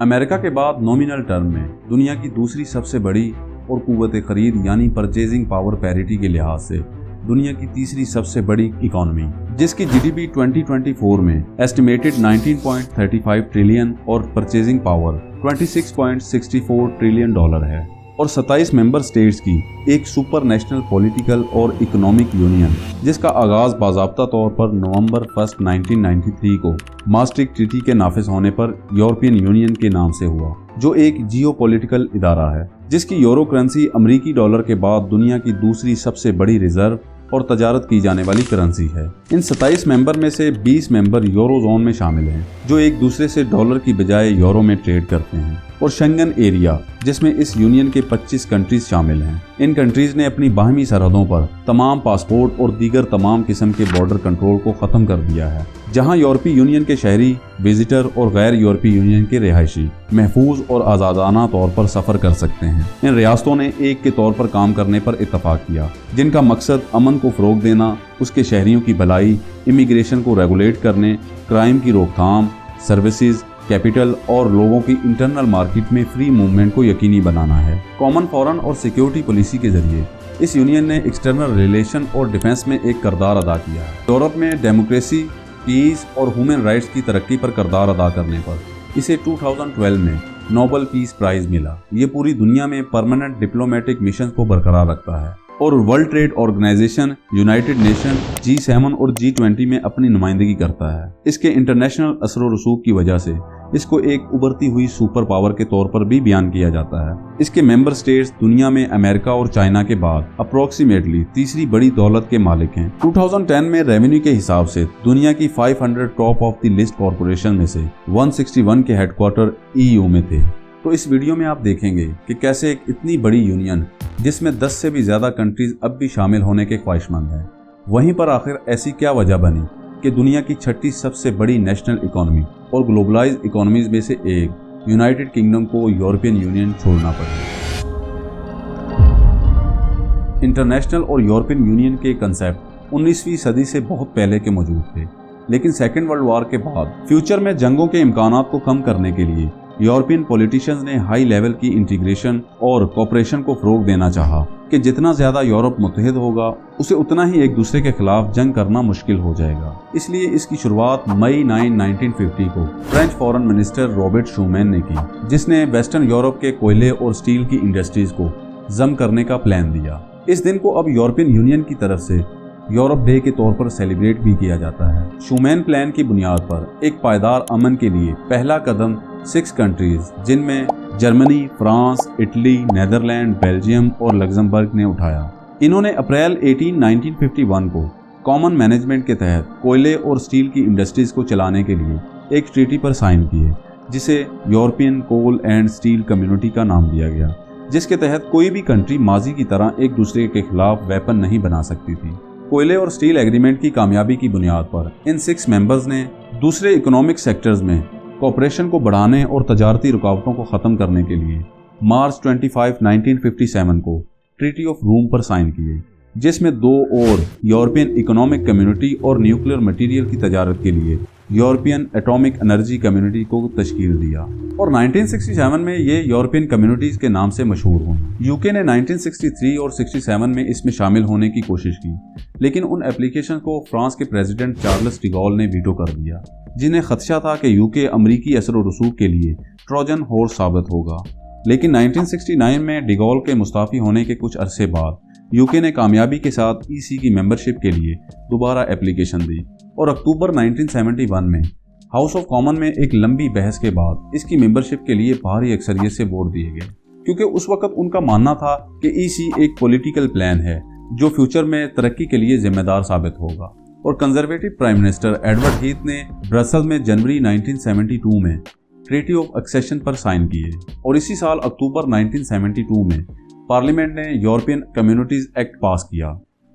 امریکہ کے بعد nominal term میں دنیا کی دوسری سب سے بڑی اور قوت خرید یعنی پرچیزنگ پاور پیریٹی کے لحاظ سے دنیا کی تیسری سب سے بڑی اکانومی، جس کی GDP 2024 میں ایسٹیمیٹڈ 19.35 ٹریلین اور پرچیزنگ پاور 26.64 ٹریلین ڈالر ہے، اور 27 ممبر سٹیٹس کی ایک سپر نیشنل پولیٹیکل اور اکنامک یونین، جس کا آغاز باضابطہ طور پر نومبر 1 1993 کو ماسٹرکٹ ٹریٹی کے نافذ ہونے پر یورپین یونین کے نام سے ہوا، جو ایک جیو پولیٹیکل ادارہ ہے جس کی یورو کرنسی امریکی ڈالر کے بعد دنیا کی دوسری سب سے بڑی ریزرو اور تجارت کی جانے والی کرنسی ہے۔ ان 27 ممبر میں سے 20 ممبر یورو زون میں شامل ہیں، جو ایک دوسرے سے ڈالر کی بجائے یورو میں ٹریڈ کرتے ہیں، اور شنگن ایریا جس میں اس یونین کے 25 کنٹریز شامل ہیں۔ ان کنٹریز نے اپنی باہمی سرحدوں پر تمام پاسپورٹ اور دیگر تمام قسم کے بارڈر کنٹرول کو ختم کر دیا ہے، جہاں یورپی یونین کے شہری، وزٹر اور غیر یورپی یونین کے رہائشی محفوظ اور آزادانہ طور پر سفر کر سکتے ہیں۔ ان ریاستوں نے ایک کے طور پر کام کرنے پر اتفاق کیا، جن کا مقصد امن کو فروغ دینا، اس کے شہریوں کی بھلائی، امیگریشن کو ریگولیٹ کرنے، کرائم کی روک تھام، سروسز، کیپٹل اور لوگوں کی انٹرنل مارکیٹ میں فری موومنٹ کو یقینی بنانا ہے۔ کامن فارن اور سیکیورٹی پالیسی کے ذریعے اس یونین نے ایکسٹرنل ریلیشن اور ڈیفنس میں ایک کردار ادا کیا ہے۔ یورپ میں ڈیموکریسی، پیس اور ہیومن رائٹس کی ترقی پر کردار ادا کرنے پر اسے 2012 میں نوبل پیس پرائز ملا۔ یہ پوری دنیا میں پرماننٹ ڈپلومیٹک مشن کو برقرار رکھتا ہے اور World Trade Organization, United Nation, G7 اور G20 میں اپنی نمائندگی کرتا ہے۔ اس کے انٹرنیشنل اثر و رسوخ کی وجہ سے اس کو ایک ابھرتی ہوئی سپر پاور کے طور پر بھی بیان کیا جاتا ہے۔ اس کے ممبر سٹیٹس دنیا میں امریکہ اور چائنا کے بعد اپروکسیمیٹلی تیسری بڑی دولت کے مالک ہیں۔ 2010 میں ریونیو کے حساب سے دنیا کی 500 top of the list corporation میں سے 161 کے ہیڈ کوارٹر EU میں تھے۔ تو اس ویڈیو میں آپ دیکھیں گے کہ کیسے ایک اتنی بڑی یونین جس میں 10 سے بھی زیادہ کنٹریز اب بھی شامل ہونے کے خواہش مند ہیں، وہیں پر آخر ایسی کیا وجہ بنی کہ دنیا کی 6ٹھی سب سے بڑی نیشنل اکانومی اور گلوبلائز اکانومیز میں سے ایک یونائٹڈ کنگڈم کو یورپین یونین چھوڑنا پڑا۔ انٹرنیشنل اور یورپین یونین کے کنسیپٹ 19ویں صدی سے بہت پہلے کے موجود تھے، لیکن سیکنڈ ورلڈ وار کے بعد فیوچر میں جنگوں کے امکانات کو کم کرنے کے لیے یورپین پولیٹیشنز نے ہائی لیول کی انٹیگریشن اور کوپریشن کو فروغ دینا چاہا کہ جتنا زیادہ یورپ متحد ہوگا اسے اتنا ہی ایک دوسرے کے خلاف جنگ کرنا مشکل ہو جائے گا۔ اس لیے اس کی شروعات مئی 9 1950 کو فرینچ فارن منسٹر رابرٹ شومین نے کی، جس نے ویسٹرن یورپ کے کوئلے اور سٹیل کی انڈسٹریز کو ضم کرنے کا پلان دیا۔ اس دن کو اب یورپین یونین کی طرف سے یورپ ڈے کے طور پر سیلیبریٹ بھی کیا جاتا ہے۔ شومین پلان کی بنیاد پر ایک پائیدار امن کے لیے پہلا قدم 6 کنٹریز جن میں Germany, France, Italy, Netherland, Belgium اور لگزمبرگ نے اٹھایا۔ انہوں نے اپریل 18 1951 کو کامن مینجمنٹ کے تحت کوئلے اور سٹیل کی انڈسٹریز کو چلانے کے لیے ایک ٹریٹی پر سائن کیے، جسے European Coal and Steel Community کا نام دیا گیا، جس کے تحت کوئی بھی کنٹری ماضی کی طرح ایک دوسرے کے خلاف ویپن نہیں بنا سکتی تھی۔ کوئلے اور سٹیل ایگریمنٹ کی کامیابی کی بنیاد پر ان 6 ممبرز نے دوسرے اکنامک سیکٹرز میں کوپریشن کو بڑھانے اور تجارتی رکاوٹوں کو ختم کرنے کے لیے مارچ 25 1957 کو ٹریٹی آف روم پر سائن کیے، جس میں 2 اور یورپین اکنامک کمیونٹی اور نیوکلیئر مٹیریل کی تجارت کے لیے یورپین ایٹامک انرجی کمیونٹی کو تشکیل دیا، اور 1967 میں یہ یورپین کمیونٹیز کے نام سے مشہور ہوئی۔ UK نے 1963 اور 67 میں اس میں شامل ہونے کی کوشش کی، لیکن ان اپلیکیشن کو فرانس کے پریزیڈنٹ چارلس ڈیگول نے ویٹو کر دیا، جنہیں خدشہ تھا کہ UK امریکی اثر و رسوخ کے لیے ٹروجن ہارس ثابت ہوگا۔ لیکن 1969 میں ڈیگول کے مستعفی ہونے کے کچھ عرصے بعد UK نے کامیابی کے ساتھ EC کی ممبرشپ کے لیے دوبارہ اپلیکیشن دی، اور اکتوبر 1971 میں ہاؤس آف کامن میں ایک لمبی بحث کے بعد اس کی ممبرشپ کے لیے بھاری اکثریت سے ووٹ دیے گئے، کیونکہ اس وقت ان کا ماننا تھا کہ EC ایک پولیٹیکل پلان ہے جو فیوچر میں ترقی کے لیے ذمہ دار ثابت ہوگا۔ اور کنزرویٹو پرائم منسٹر ایڈورڈ ہیتھ نے برسل میں جنوری 1972 میں ٹریٹی آف ایکسیشن پر سائن کیے، اور اسی سال اکتوبر 1972 میں پارلیمنٹ نے یورپین کمیونٹیز ایکٹ پاس کیا،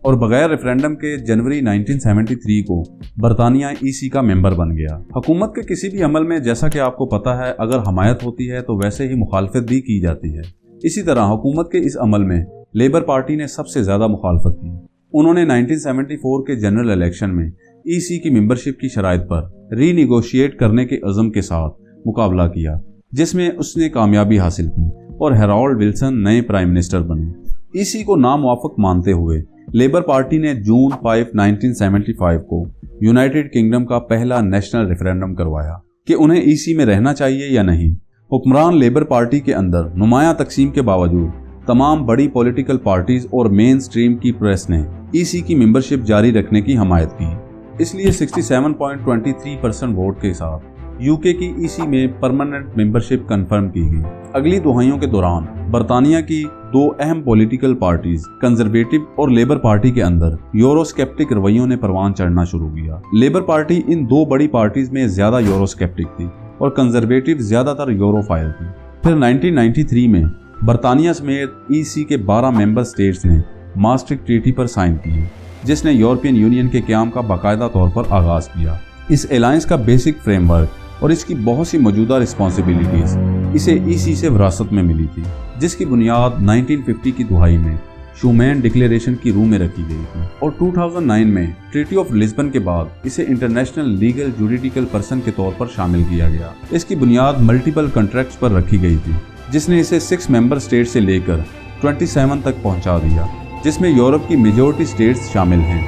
اور بغیر ریفرینڈم کے جنوری 1973 کو برطانیہ EC کا ممبر بن گیا۔ حکومت کے کسی بھی عمل میں، جیسا کہ آپ کو پتا ہے، اگر حمایت ہوتی ہے تو ویسے ہی مخالفت بھی کی جاتی ہے۔ اسی طرح حکومت کے اس عمل میں لیبر پارٹی نے سب سے زیادہ مخالفت کی۔ انہوں نے 1974 کے جنرل الیکشن میں EC کی ممبرشپ کی شرائط پر ری نیگوشیٹ کرنے کے عزم کے ساتھ مقابلہ کیا، जिसमें उसने कामयाबी हासिल की और हैरोल्ड विल्सन नए प्राइम मिनिस्टर बने। ईसी को नामुवाफिक मानते हुए लेबर पार्टी ने जून 5, 1975 को यूनाइटेड किंगडम का पहला नेशनल रेफरेंडम करवाया कि उन्हें ईसी में रहना चाहिए या नहीं। हुक्मरान लेबर पार्टी के अंदर नुमायां तकसीम के बावजूद तमाम बड़ी पॉलिटिकल पार्टीज और मेन स्ट्रीम की प्रेस ने ईसी की मेंबरशिप जारी रखने की हमायत की। इसलिए 67.23% वोट के साथ यूके की ईसी में परमानेंट मेंबरशिप कंफर्म की गई। अगली दहाइयों के दौरान बरतानिया की दो अहम पॉलिटिकल पार्टीज कंजर्वेटिव और लेबर पार्टी के अंदर यूरोस्केप्टिक रवैयों ने परवान चढ़ना शुरू किया। लेबर पार्टी इन दो बड़ी पार्टीज में ज्यादा यूरोस्केप्टिक थी और कंजर्वेटिव ज्यादातर यूरोफाइल थी। फिर 1993 में बरतानिया समेत ईसी के 12 मेंबर स्टेट्स ने मास्ट्रिक्ट ट्रीटी पर साइन किए, जिसने यूरोपियन यूनियन के क़याम का बाकायदा तौर पर आगाज किया। इस अलायंस का बेसिक फ्रेमवर्क और इसकी बहुत सी मौजूदा रिस्पॉन्सिबिलिटीज इसे ईसी से विरासत में मिली थी, जिसकी बुनियाद 1950 की दुहाई में शूमैन डिक्लेरेशन की रूह में रखी गई थी और 2009 में ट्रीटी ऑफ लिस्बन के बाद इसे इंटरनेशनल लीगल जुडिशियल पर्सन के तौर पर शामिल किया गया। इसकी बुनियाद मल्टीपल कॉन्ट्रैक्ट्स पर रखी गई थी, जिसने इसे 6 मेंबर स्टेट से लेकर 27 तक पहुंचा दिया, जिसमें यूरोप की मेजॉरिटी स्टेट्स शामिल हैं।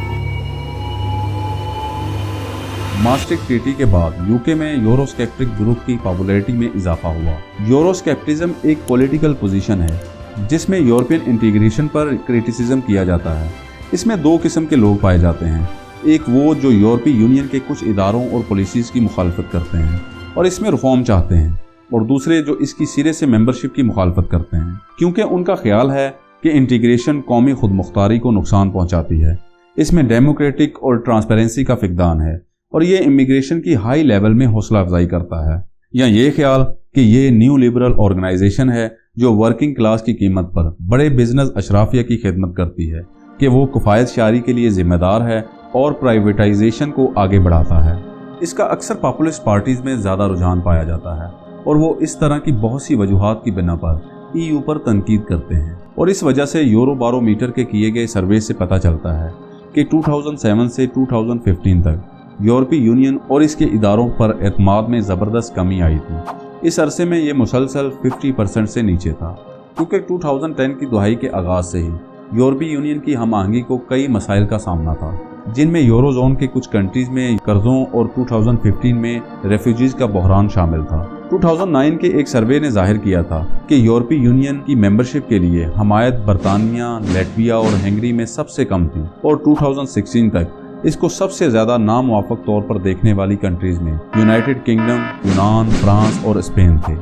मास्ट्रिक्ट ट्रीटी के बाद यूके में यूरोस्केप्टिक ग्रुप की पॉपुलैरिटी में इजाफा हुआ। यूरोस्केप्टिज्म एक पॉलिटिकल पोजीशन है जिसमें यूरोपियन इंटीग्रेशन पर क्रिटिसिज्म किया जाता है। इसमें दो किस्म के लोग पाए जाते हैं, एक वो जो यूरोपीय यूनियन के कुछ इदारों और पॉलिसीज़ की मुखालफत करते हैं और इसमें रिफॉर्म चाहते हैं, और दूसरे जो इसकी सिरे से मेंबरशिप की मुखालफत करते हैं, क्योंकि उनका ख्याल है कि इंटीग्रेशन कौमी खुदमुख्तारी को नुकसान पहुंचाती है। इसमें डेमोक्रेटिक और ट्रांसपेरेंसी का फिकदान है और ये इमिग्रेशन की हाई लेवल में हौसला अफजाई करता है, या ये ख्याल कि ये न्यू लिबरल ऑर्गेनाइजेशन है जो वर्किंग क्लास की कीमत पर बड़े बिजनेस अशराफिया की खिदमत करती है, कि वो किफ़ायत शारी के लिए जिम्मेदार है और प्राइवेटाइजेशन को आगे बढ़ाता है। इसका अक्सर पॉपुलिस्ट पार्टीज में ज़्यादा रुझान पाया जाता है और वो इस तरह की बहुत सी वजूहात की बिना पर ईयू पर तनकीद करते हैं, और इस वजह से यूरो बारोमीटर के किए गए सर्वे से पता चलता है कि 2007 से 2015 तक यूरोपीय यूनियन और इसके इदारों पर एतमाद में ज़बरदस्त कमी आई थी। इस अरसे में ये मुसलसल 50% से नीचे था, क्योंकि 2010 की दहाई के आगाज़ से ही यूरोपीय यूनियन की हम आहंगी को कई मसाइल का सामना था, जिनमें यूरोजोन के कुछ कंट्रीज़ में कर्ज़ों और 2015 में रेफ्यूजीज़ का बहरान शामिल था। 2009 के एक सर्वे ने जाहिर किया था कि यूरोपीय यूनियन की मेंबरशिप के लिए हमायत बरतानिया, लातविया और हंगरी में सबसे कम थी, और 2016 तक इसको सबसे ज़्यादा नामुवाफिक तौर पर देखने वाली कंट्रीज़ में यूनाइटेड किंगडम, यूनान, फ्रांस और स्पेन थे।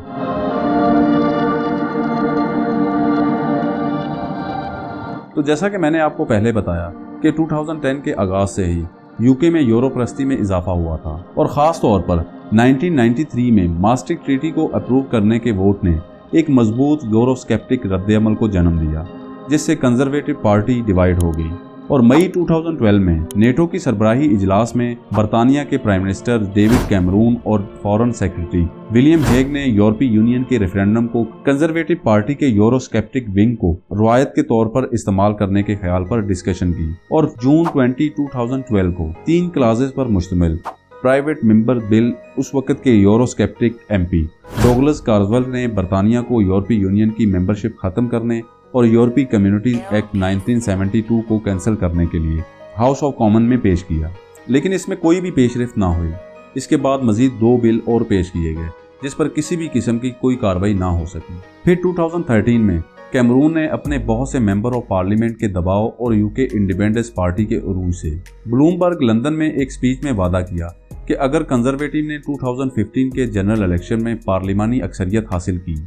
तो जैसा कि मैंने आपको पहले बताया कि 2010 के आगाज़ से ही यूके में यूरोप्रस्ती में इजाफा हुआ था, और ख़ास तौर पर 1993 में मास्ट्रिक्ट ट्रीटी को अप्रूव करने के वोट ने एक मजबूत यूरोस्केप्टिक रद्द-ए-अमल को जन्म दिया, जिससे कंजर्वेटिव पार्टी डिवाइड हो गई। और मई 2012 में नेटो की सरबराही इजलास में बरतानिया के प्राइम मिनिस्टर डेविड कैमरून और फॉरेन सेक्रेटरी विलियम हेग ने यूरोपीय यूनियन के रेफरेंडम को कंजर्वेटिव पार्टी के यूरोस्केप्टिक विंग को रवायत के तौर पर इस्तेमाल करने के ख्याल पर डिस्कशन की, और जून 20, 2012 को 3 क्लाजेस पर मुश्तमिल प्राइवेट मेंबर बिल उस वक्त के यूरोस्केप्टिक एमपी डोगलस कार्जवेल ने बरतानिया को यूरोपीय यूनियन की मेंबरशिप खत्म करने और यूरोपीय कम्युनिटीज एक्ट 1972 को कैंसिल करने के लिए हाउस ऑफ कॉमन में पेश किया, लेकिन इसमें कोई भी पेशरफ्त ना हुई। इसके बाद मजीद 2 बिल और पेश किए गए, जिस पर किसी भी किस्म की कोई कार्रवाई ना हो सकी। फिर 2013 में कैमरून ने अपने बहुत से मेंबर ऑफ पार्लियामेंट के दबाव और यूके इंडिपेंडेंस पार्टी के उरूज से ब्लूमबर्ग लंदन में एक स्पीच में वादा किया कि अगर कंजर्वेटिव ने 2015 के जनरल इलेक्शन में पार्लिमानी अक्सरियत हासिल की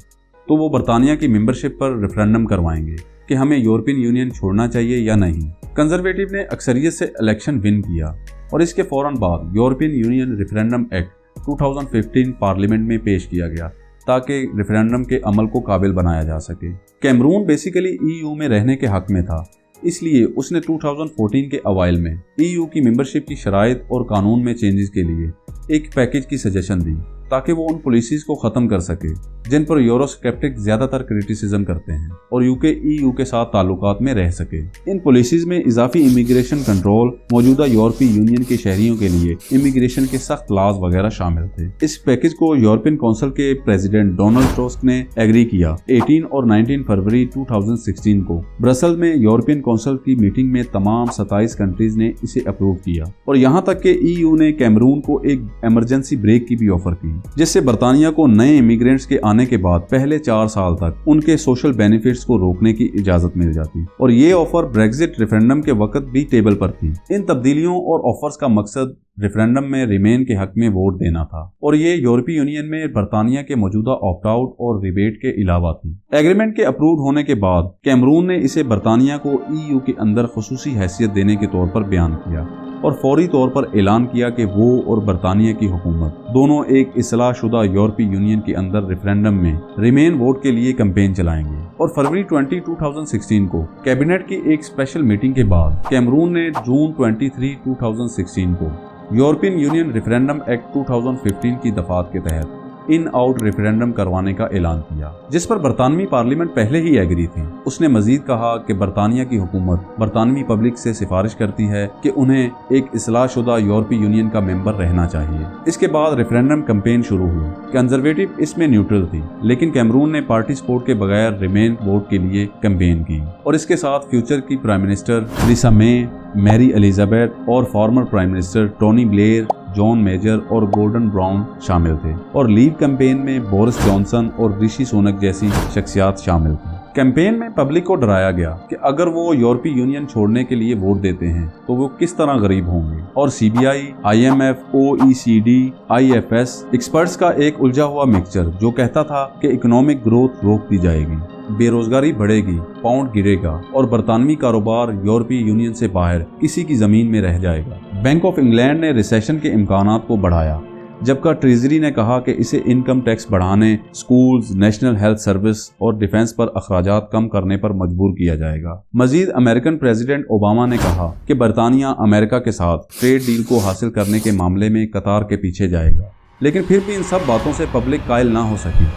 तो वो बरतानिया की मेंबरशिप पर रेफरेंडम करवाएंगे कि हमें यूरोपियन यूनियन छोड़ना चाहिए या नहीं। कंजर्वेटिव ने अक्सरियत से इलेक्शन विन किया और इसके फौरन बाद European union referendum act 2015 parliament में पेश किया गया ताकि रेफरेंडम के अमल को काबिल बनाया जा सके। कैमरून बेसिकली ईयू में रहने के हक में था, इसलिए उसने 2014 के अवाइल में ईयू की मेंबरशिप की शराइत और कानून में चेंजेस के लिए एक पैकेज की सजेशन दी ताकि वो उन पॉलिसीज को ख़त्म कर सके जिन पर यूरोस्केप्टिक ज्यादातर क्रिटिसिज्म करते हैं और यूके EU के साथ ताल्लुकात में रह सके। इन पॉलिसीज में इजाफी इमिग्रेशन कंट्रोल, मौजूदा यूरोपीय यूनियन के शहरियों के लिए इमिग्रेशन के सख्त लॉज वगैरह शामिल थे। इस पैकेज को यूरोपियन काउंसिल के प्रेसिडेंट डोनाल्ड टस्क ने एग्री किया। 18 और 19 फरवरी 2016 को ब्रसेल में यूरोपियन काउंसिल की मीटिंग में तमाम 27 कंट्रीज ने इसे अप्रूव किया और यहाँ तक कि EU ने कैमरून को एक इमरजेंसी ब्रेक की भी ऑफर की, जिससे बरतानिया को नए इमिग्रेंट्स के आने के बाद पहले 4 साल तक उनके सोशल बेनिफिट्स को रोकने की इजाजत मिल जाती और ये ऑफर ब्रेक्जिट रेफरेंडम के वक्त भी टेबल पर थी। इन तब्दीलियों और ऑफर्स का मकसद रेफरेंडम में रिमेन के हक में वोट देना था और ये यूरोपीय यूनियन में बरतानिया के मौजूदा ऑप्ट आउट और रिबेट के अलावा थी। एग्रीमेंट के अप्रूव होने के बाद कैमरून ने इसे बरतानिया को EU के अंदर खुसूसी हैसियत देने के तौर पर बयान किया और फौरी तौर पर ऐलान किया कि वो और बरतानिया की हुकूमत दोनों एक इस्लाह शुदा यूरोपीय यूनियन के अंदर रेफरेंडम में रिमेन वोट के लिए कैंपेन चलाएंगे। और फरवरी 20, 2016 को कैबिनेट की एक स्पेशल मीटिंग के बाद कैमरून ने जून 23, 2016 को यूरोपियन यूनियन रेफरेंडम एक्ट 2015 की दफात के तहत इन आउट रेफरेंडम करवाने का ऐलान किया, जिस पर बरतानवी पार्लियामेंट पहले ही एग्री थी। उसने मजीद कहा कि बरतानिया की हुकूमत बरतानवी पब्लिक से सिफारिश करती है कि उन्हें एक इस्लाह शुदा यूरोपीय यूनियन का मेंबर रहना चाहिए। इसके बाद रेफरेंडम कैंपेन शुरू हुई। कंजर्वेटिव इसमें न्यूट्रल थी, लेकिन कैमरून ने पार्टी सपोर्ट के बगैर रिमेन वोट के लिए कैंपेन की और इसके साथ फ्यूचर की prime minister Theresa May, Mary Elizabeth और former prime minister Tony Blair, John Major और गोर्डन ब्राउन शामिल थे और लीव कैंपेन में बोरिस जॉनसन और ऋषि सुनक जैसी शख्सियात शामिल थी। कैंपेन में पब्लिक को डराया गया कि अगर वो यूरोपीय यूनियन छोड़ने के लिए वोट देते हैं तो वो किस तरह गरीब होंगे और CBI, IMF, OECD, IFS experts का एक उलझा हुआ मिक्सचर जो कहता था कि इकोनॉमिक ग्रोथ रोक दी जाएगी, बेरोजगारी बढ़ेगी, पाउंड गिरेगा और बरतानवी कारोबार यूरोपीय यूनियन से बाहर किसी की जमीन में रह जाएगा। बैंक ऑफ इंग्लैंड ने रिसेशन के इम्कानात को बढ़ाया, जबकि ट्रेजरी ने कहा कि इसे इनकम टैक्स बढ़ाने, स्कूल्स, नेशनल हेल्थ सर्विस और डिफेंस पर अखराजात कम करने पर मजबूर किया जाएगा। मजीद अमेरिकन प्रेसिडेंट ओबामा ने कहा कि बरतानिया अमेरिका के साथ ट्रेड डील को हासिल करने के मामले में कतार के पीछे जाएगा, लेकिन फिर भी इन सब बातों से पब्लिक कायल ना हो सकी।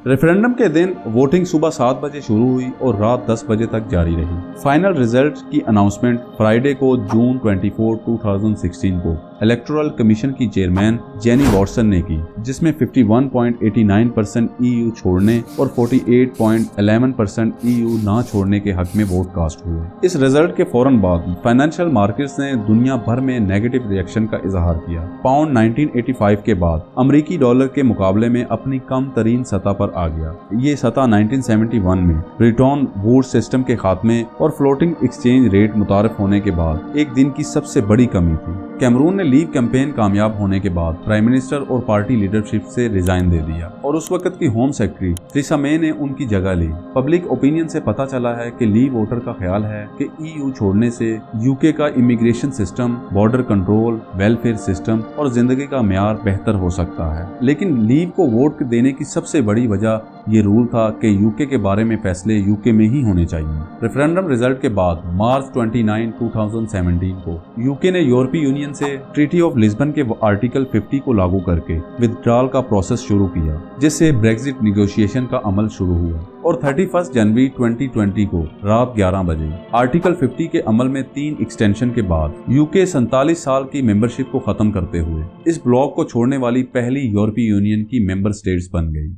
रेफरेंडम के दिन वोटिंग सुबह 7 बजे शुरू हुई और रात 10 बजे तक जारी रही। फाइनल रिजल्ट की अनाउंसमेंट फ्राइडे को जून 24, 2016 को इलेक्टोरल कमीशन की चेयरमैन जेनी वॉटसन ने की, जिसमें 51.89% EU छोड़ने और 48.11% EU ना छोड़ने के हक में वोट कास्ट हुए। इस रिजल्ट के फौरन बाद फाइनेंशियल मार्केट्स ने दुनिया भर में नेगेटिव रिएक्शन का इजहार किया। पाउंड 1985 के बाद अमेरिकी डॉलर के मुकाबले में अपनी कम तरीन सतह पर आ गया। ये सतह 1971 में ब्रेटन वुड्स सिस्टम के खात्मे और फ्लोटिंग एक्सचेंज रेट मुतारफ होने के बाद एक दिन की सबसे बड़ी कमी थी। कैमरून ने लीव कैंपेन कामयाब होने के बाद प्राइम मिनिस्टर और पार्टी लीडरशिप से रिजाइन दे दिया और उस वक्त की होम सेक्रेटरी थेरेसा मे ने उनकी जगह ली। पब्लिक ओपिनियन से पता चला है कि लीव वोटर का ख्याल है कि EU छोड़ने से यूके का immigration system, border control, welfare system और जिंदगी का म्यार बेहतर हो सकता है। लेकिन लीव को वोट देने की सबसे बड़ी वजह ये रूल था कि यूके के बारे में फैसले यूके में ही होने चाहिए। रेफरेंडम रिजल्ट के बाद मार्च 29, 2017 को यूके ने यूरोपीय यूनियन से ट्रीटी ऑफ लिस्बन के आर्टिकल 50 को लागू करके विथड्रॉल का प्रोसेस शुरू किया, जिससे ब्रेक्जिट निगोशिएशन का अमल शुरू हुआ और 31 जनवरी 2020 को रात 11 बजे आर्टिकल 50 के अमल में 3 एक्सटेंशन के बाद यूके 47 साल की मेंबरशिप को खत्म करते हुए इस ब्लॉक को छोड़ने वाली पहली यूरोपीय यूनियन की मेंबर स्टेट्स बन गई।